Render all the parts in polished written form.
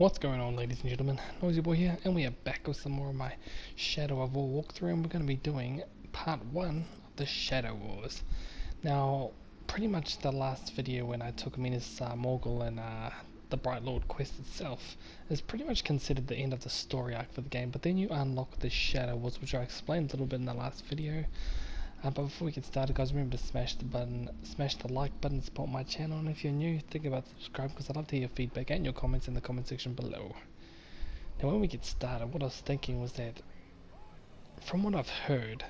What's going on, ladies and gentlemen? NoisiBoi here, and we are back with some more of my Shadow of War walkthrough, and we're going to be doing part 1 of the Shadow Wars. Now, pretty much the last video when I took Minas Morgul and the Bright Lord quest itself is pretty much considered the end of the story arc for the game, but then you unlock the Shadow Wars, which I explained a little bit in the last video. But before we get started, guys, remember to smash the like button, support my channel, and if you're new, think about subscribing because I'd love to hear your feedback and your comments in the comment section below. Now when we get started, what I was thinking was that, from what I've heard,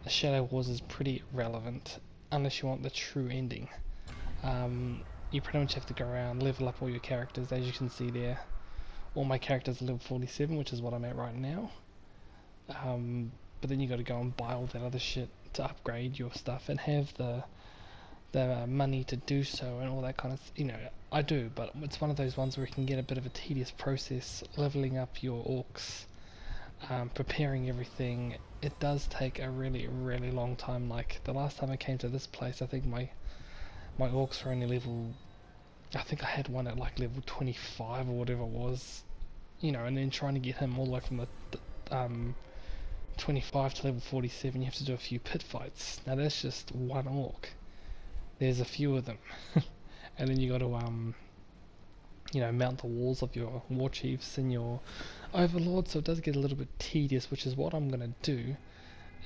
the Shadow Wars is pretty relevant, unless you want the true ending. You pretty much have to go around, level up all your characters, as you can see there. All my characters are level 47, which is what I'm at right now. But then you got to go and buy all that other shit to upgrade your stuff and have the money to do so and all that kind of, I do, but it's one of those ones where it can get a bit of a tedious process leveling up your orcs, preparing everything. It does take a really long time. Like the last time I came to this place, I think my orcs were only level, I think I had one at like level 25 or whatever it was, and then trying to get him all the way from the 25 to level 47, you have to do a few pit fights. Now that's just one orc. There's a few of them. And then you got to mount the walls of your war chiefs and your overlords, so it does get a little bit tedious, which is what I'm going to do,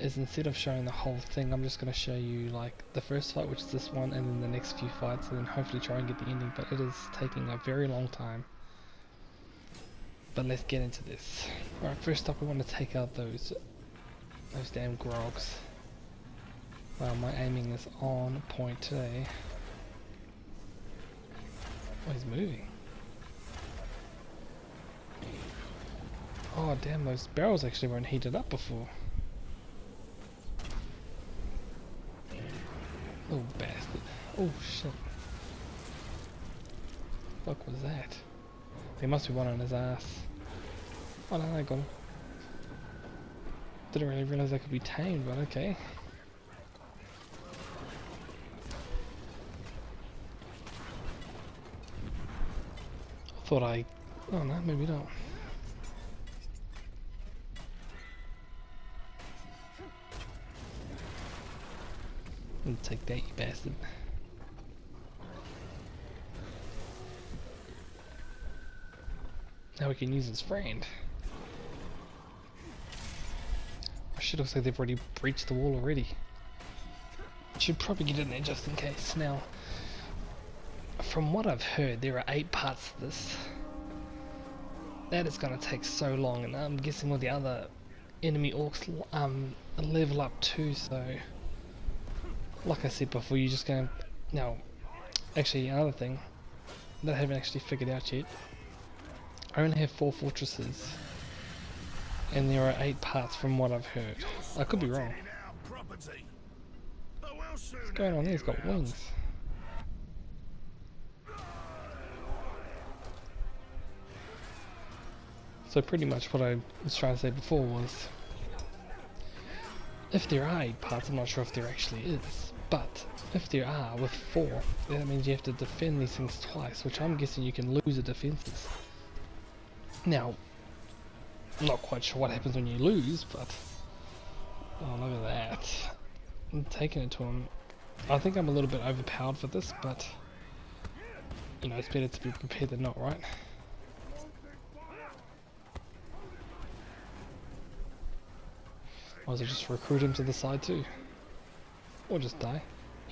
is instead of showing the whole thing, I'm just going to show you like the first fight, which is this one, and then the next few fights, and then hopefully try and get the ending, but it is taking a very long time. But let's get into this. Alright, first up we want to take out those damn grogs. Wow, my aiming is on point today. Oh, he's moving. Oh damn, those barrels actually weren't heated up before. Oh bastard. Oh shit. What was that? There must be one on his ass. Oh no, I got him. Didn't really realize I could be tamed, but okay. I thought oh no, maybe not. I'll take that, you bastard. Now we can use his friend. Shit, looks like they've already breached the wall already. Should probably get in there just in case. Now, from what I've heard, there are 8 parts to this. That is going to take so long, and I'm guessing all the other enemy orcs level up too, so like I said before, you're just going to... Now, actually, another thing that I haven't actually figured out yet, I only have 4 fortresses. And there are 8 parts from what I've heard. I could be wrong. What's going on there? He's got wings. So pretty much what I was trying to say before was, if there are 8 parts, I'm not sure if there actually is, but if there are with 4, that means you have to defend these things twice, which I'm guessing you can lose the defenses. Now, I'm not quite sure what happens when you lose, but oh, look at that. I'm taking it to him. I think I'm a little bit overpowered for this, but it's better to be prepared than not, right? Might as well just recruit him to the side too. Or just die.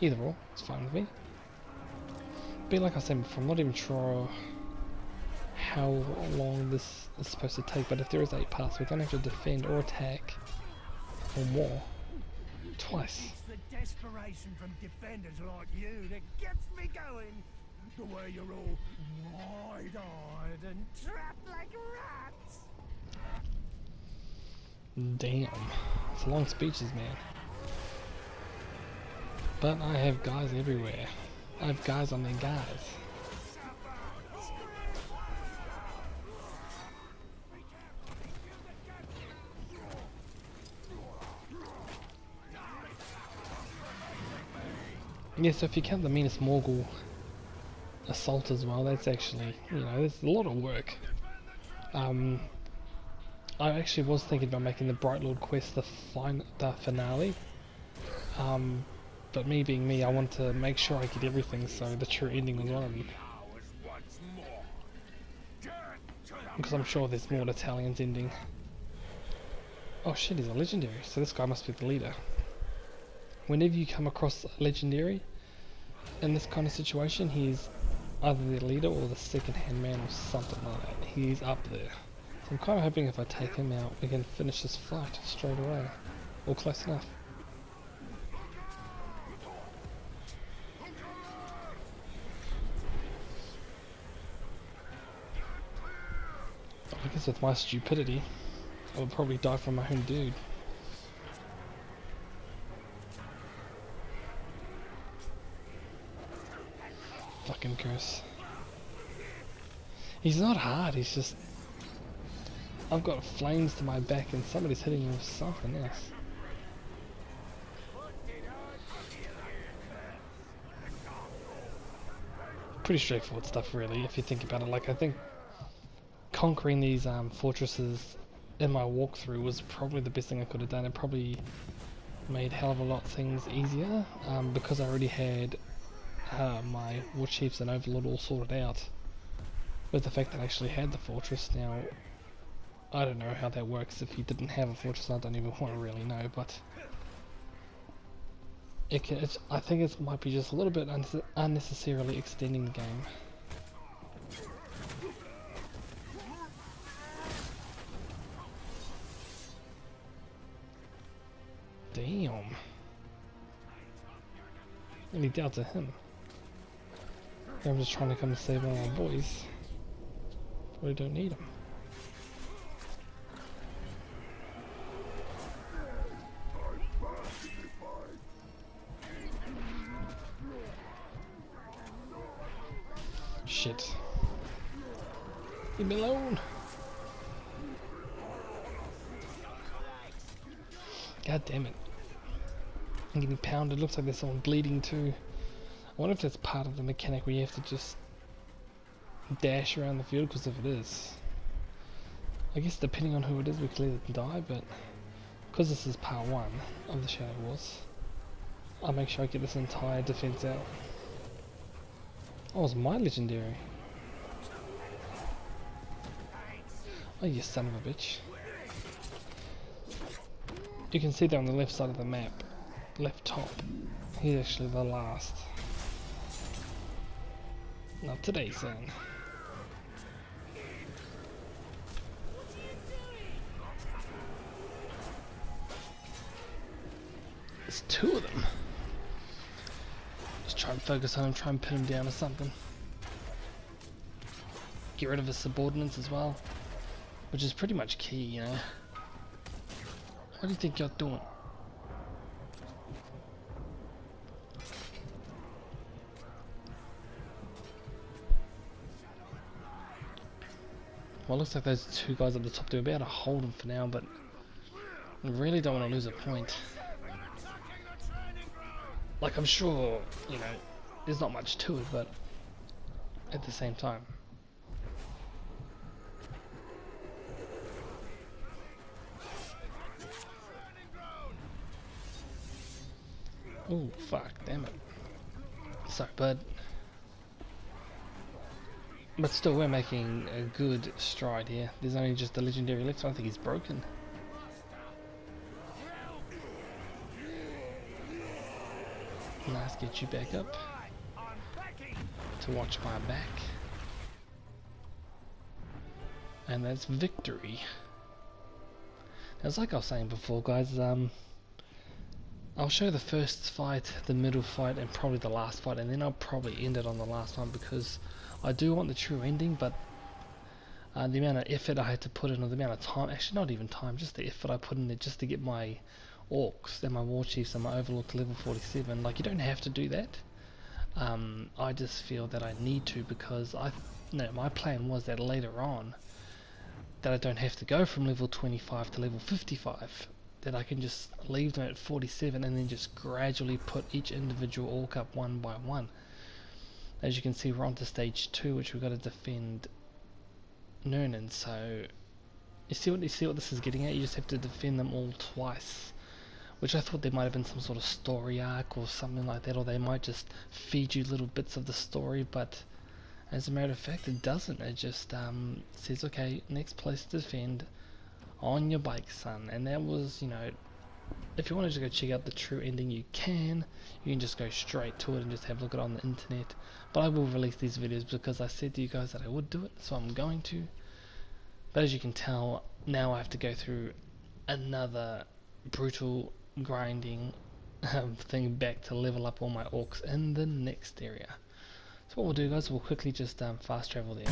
Either or, it's fine with me. But like I said before, I'm not even sure how long this is supposed to take, but if there is 8 parts, we're going to have to defend or attack or more twice. It's the desperation from defenders like you that gets me going. The way you're all wide-eyed and trapped like rats. Damn, it's long speeches, man. But I have guys everywhere. I have guys on their guys. Yeah, so if you count the Minas Morgul assault as well. That's actually, you know, there's a lot of work. I actually was thinking about making the Bright Lord quest the finale. But me being me, I want to make sure I get everything, so the true ending was one of them. Because I'm sure there's more to Talion's ending. Oh shit, he's a legendary, so this guy must be the leader. Whenever you come across a legendary in this kind of situation, he's either the leader or the second-hand man or something like that. He's up there. So I'm kind of hoping if I take him out, we can finish this fight straight away. Or close enough. I guess with my stupidity, I would probably die from my own dude. Fucking curse. He's not hard, he's just... I've got flames to my back and somebody's hitting me with something else. Pretty straightforward stuff really, if you think about it. Like, I think conquering these fortresses in my walkthrough was probably the best thing I could have done. It probably made a hell of a lot of things easier, because I already had my war chiefs and overlord all sorted out. With the fact that I actually had the fortress. Now, I don't know how that works if you didn't have a fortress. I don't even want to really know, but I think it might be just a little bit unnecessarily extending the game. Damn. Any doubt to him. I'm just trying to come and save all my boys. We don't need them. Shit. Leave me alone. God damn it. I'm getting pounded. Looks like there's someone bleeding too. I wonder if that's part of the mechanic where you have to just dash around the field, because if it is, I guess depending on who it is we can let them die, but because this is part 1 of the Shadow Wars, I'll make sure I get this entire defense out. Oh, it's my legendary. Oh, you son of a bitch. You can see there on the left side of the map, left top, he's actually the last. Not today, son. There's 2 of them. Just try and focus on him, try and pin him down or something. Get rid of his subordinates as well, which is pretty much key, you know. What do you think you're doing? Well, it looks like those 2 guys at the top, they're about to hold him for now, but I really don't want to lose a point. Like, I'm sure, you know, there's not much to it, but at the same time. Oh, fuck, damn it. Sorry, bud. But still, we're making a good stride here. There's only just the legendary left, so I don't think he's broken. Nice, get you back up to watch my back. And that's victory. Now, it's like I was saying before, guys, I'll show the first fight, the middle fight, and probably the last fight, and then I'll probably end it on the last one, because I do want the true ending, but the amount of effort I had to put in, or the amount of time, actually not even time, just the effort I put in there just to get my orcs and my war chiefs and my overlord to level 47, like, you don't have to do that. I just feel that I need to, because my plan was that later on, that I don't have to go from level 25 to level 55. That I can just leave them at 47 and then just gradually put each individual orc up one by one. As you can see, we're on to stage 2, which we've got to defend Nurnen. So you see what this is getting at? You just have to defend them all twice. Which I thought there might have been some sort of story arc or something like that, or they might just feed you little bits of the story, but as a matter of fact it doesn't. It just says, okay, next place to defend, on your bike, son. And that was, you know, if you wanted to go check out the true ending, you can just go straight to it and just have a look at it on the internet. But I will release these videos because I said to you guys that I would do it, so I'm going to. But as you can tell, now I have to go through another brutal grinding thing back to level up all my orcs in the next area. So what we'll do, guys, we'll quickly just fast travel there.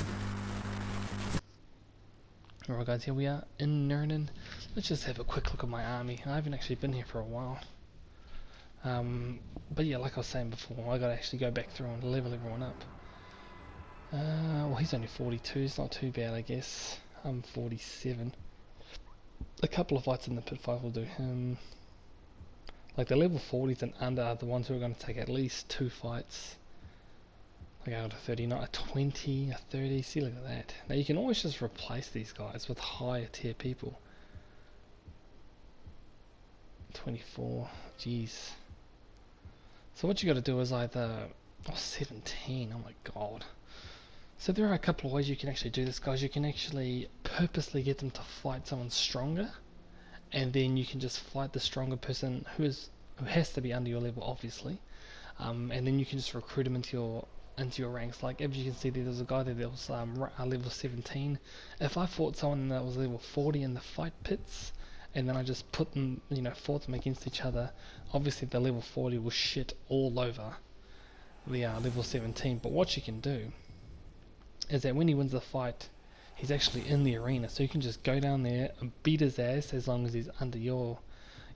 Alright guys, here we are in Nurnen. Let's just have a quick look at my army. I haven't actually been here for a while. But yeah, like I was saying before, I gotta actually go back through and level everyone up. Well, he's only 42, it's not too bad, I guess. I'm 47. A couple of fights in the pit 5 will do him. Like the level 40s and under are the ones who are going to take at least 2 fights. Like I got a 39, a 20, a 30, see, look at that. Now you can always just replace these guys with higher tier people. 24, jeez. So what you got to do is either, 17, oh my god. So there are a couple of ways you can actually do this, guys. You can actually purposely get them to fight someone stronger, and then you can just fight the stronger person who has to be under your level, obviously, and then you can just recruit them into your ranks. Like as you can see, there's a guy there that was level 17. If I fought someone that was level 40 in the fight pits, and then I just put them, you know, fought them against each other, obviously the level 40 will shit all over the level 17. But what you can do is that when he wins the fight, he's actually in the arena, so you can just go down there and beat his ass as long as he's under your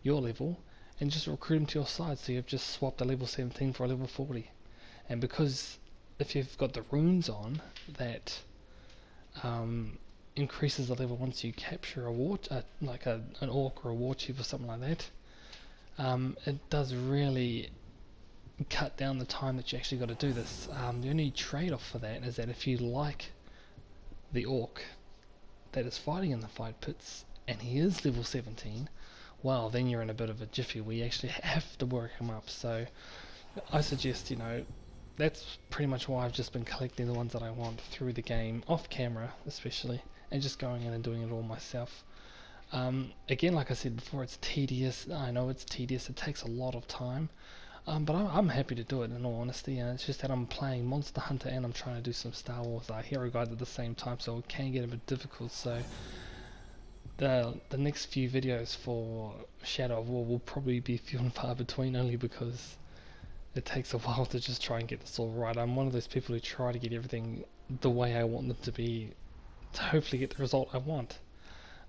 level, and just recruit him to your side. So you've just swapped a level 17 for a level 40. And because if you've got the runes on, that increases the level once you capture a war, like an orc or a war chief or something like that. It does really cut down the time that you actually got to do this. The only trade-off for that is that if you like the orc that is fighting in the fight pits and he is level 17, well, then you're in a bit of a jiffy where you actually have to work him up. So I suggest, you know, that's pretty much why I've just been collecting the ones that I want through the game, off camera especially, and just going in and doing it all myself. Again, like I said before, it's tedious. I know it's tedious, it takes a lot of time. But I'm happy to do it, in all honesty. It's just that I'm playing Monster Hunter and I'm trying to do some Star Wars Hero Guides at the same time, so it can get a bit difficult. So the next few videos for Shadow of War will probably be few and far between, only because it takes a while to just try and get this all right. I'm one of those people who try to get everything the way I want them to be, to hopefully get the result I want.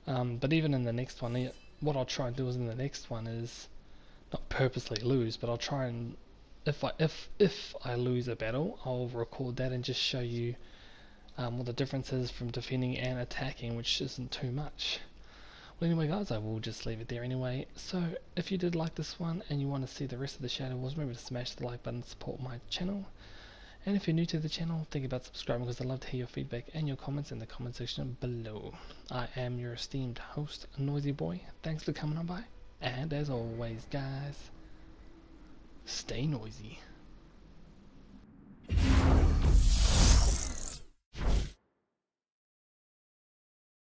But even in the next one, what I'll try and do is in the next one is not purposely lose, but I'll try and if I lose a battle, I'll record that and just show you what the difference is from defending and attacking, which isn't too much. Well, anyway guys, I will just leave it there anyway. So if you did like this one and you want to see the rest of the Shadow Wars, remember to smash the like button to support my channel. And if you're new to the channel, think about subscribing, because I'd love to hear your feedback and your comments in the comment section below. I am your esteemed host, Noisy Boy. Thanks for coming on by. And as always, guys, stay noisy.